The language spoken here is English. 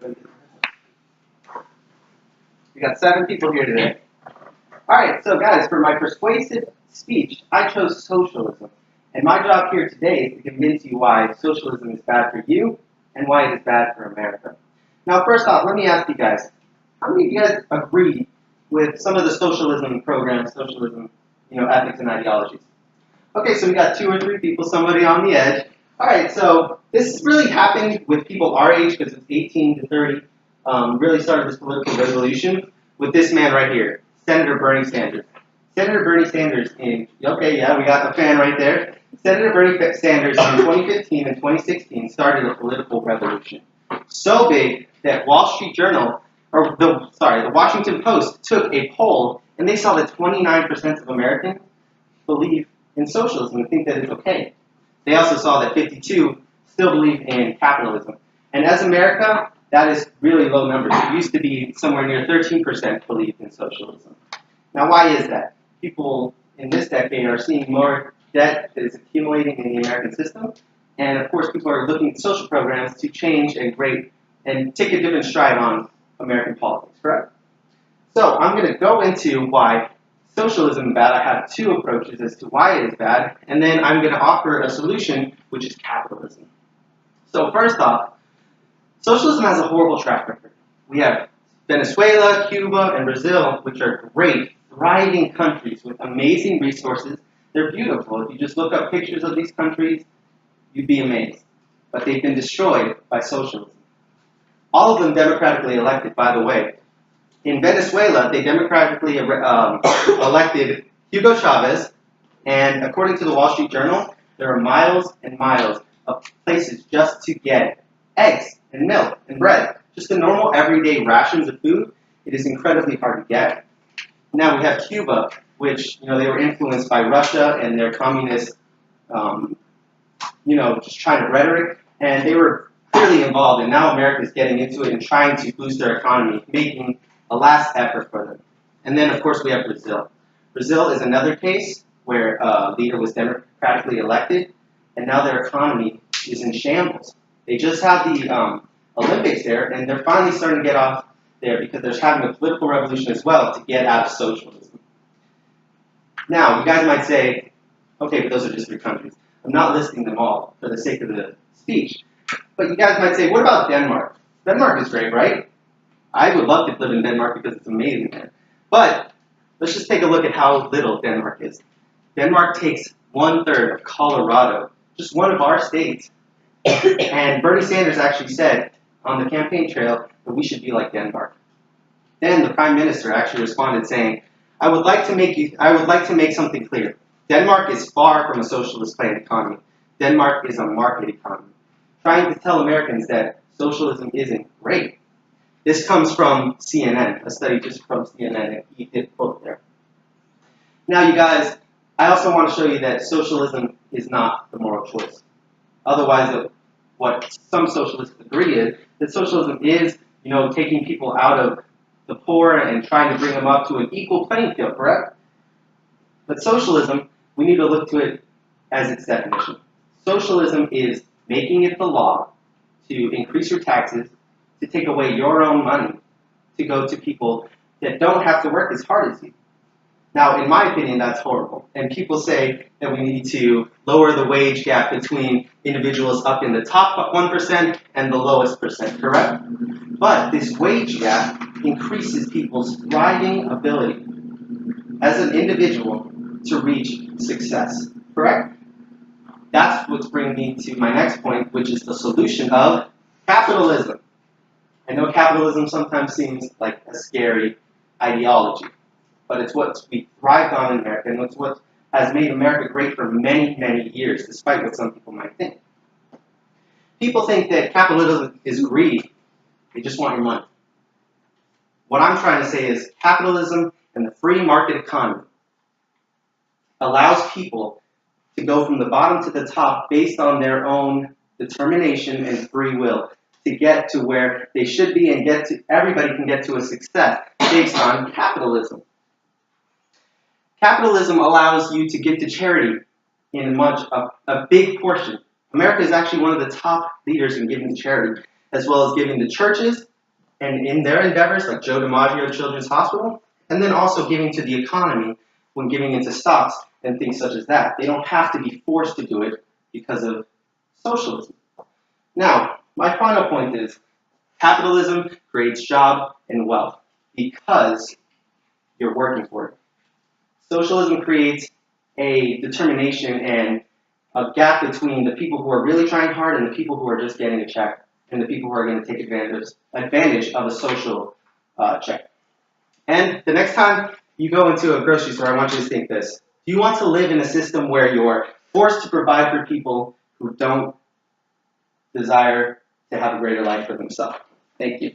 We got 7 people here today. Alright, so guys, for my persuasive speech, I chose socialism. And my job here today is to convince you why socialism is bad for you and why it is bad for America. Now, first off, let me ask you guys, how many of you guys agree with some of the socialism programs, socialism, ethics and ideologies? Okay, so we got 2 or 3 people, somebody on the edge. Alright, so this really happened with people our age, because it's 18 to 30, really started this political revolution with this man right here, Senator Bernie Sanders. Senator Bernie Sanders okay, yeah, we got the fan right there. Senator Bernie Sanders in 2015 and 2016 started a political revolution. So big that the Washington Post took a poll and they saw that 29% of Americans believe in socialism and think that it's okay. They also saw that 52 still believe in capitalism. And as America, that is really low numbers. It used to be somewhere near 13% believed in socialism. Now, why is that? People in this decade are seeing more debt that is accumulating in the American system. And of course, people are looking at social programs to change and take a different stride on American politics, correct? So I'm going to go into why socialism is bad. I have 2 approaches as to why it is bad, and then I'm going to offer a solution, which is capitalism. So first off, socialism has a horrible track record. We have Venezuela, Cuba, and Brazil, which are great, thriving countries with amazing resources. They're beautiful. If you just look up pictures of these countries, you'd be amazed. But they've been destroyed by socialism. All of them democratically elected, by the way. In Venezuela, they democratically elected Hugo Chavez, and according to the Wall Street Journal, there are miles and miles of places just to get eggs and milk and bread. Just the normal everyday rations of food. It is incredibly hard to get. Now we have Cuba, which they were influenced by Russia and their communist, just China rhetoric, and they were clearly involved. And now America is getting into it and trying to boost their economy, making a last effort for them. And then, of course, we have Brazil. Brazil is another case where a leader was democratically elected, and now their economy is in shambles. They just had the Olympics there, and they're finally starting to get off there because they're having a political revolution as well to get out of socialism. Now, you guys might say, okay, but those are just 3 countries. I'm not listing them all for the sake of the speech. But you guys might say, what about Denmark? Denmark is great, right? I would love to live in Denmark because it's amazing there. But let's just take a look at how little Denmark is. Denmark takes 1/3 of Colorado, just one of our states. And Bernie Sanders actually said on the campaign trail that we should be like Denmark. Then the Prime Minister actually responded saying, I would like to make something clear. Denmark is far from a socialist planned economy. Denmark is a market economy. Trying to tell Americans that socialism isn't great. This comes from CNN, a study just from CNN, and he did quote there. Now, you guys, I also want to show you that socialism is not the moral choice. Otherwise, what some socialists agree is that socialism is, taking people out of the poor and trying to bring them up to an equal playing field, correct? But socialism, we need to look to it as its definition. Socialism is making it the law to increase your taxes, to take away your own money, to go to people that don't have to work as hard as you. Now, in my opinion, that's horrible. And people say that we need to lower the wage gap between individuals up in the top 1% and the lowest percent, correct? But this wage gap increases people's thriving ability as an individual to reach success, correct? That's what's bringing me to my next point, which is the solution of capitalism. I know capitalism sometimes seems like a scary ideology, but it's what we thrived on in America, and it's what has made America great for many, many years, despite what some people might think. People think that capitalism is greedy. They just want your money. What I'm trying to say is capitalism and the free market economy allows people to go from the bottom to the top based on their own determination and free will to get to where they should be and everybody can get to a success based on capitalism. Capitalism allows you to give to charity in a big portion. America is actually one of the top leaders in giving to charity. as well as giving the churches and in their endeavors, like Joe DiMaggio Children's Hospital, and then also giving to the economy when giving into stocks and things such as that. They don't have to be forced to do it because of socialism. Now, my final point is capitalism creates job and wealth because you're working for it. Socialism creates a determination and a gap between the people who are really trying hard and the people who are just getting a check and the people who are going to take advantage of a social check. And the next time you go into a grocery store, I want you to think this. Do you want to live in a system where you're forced to provide for people who don't desire to have a greater life for themselves? Thank you.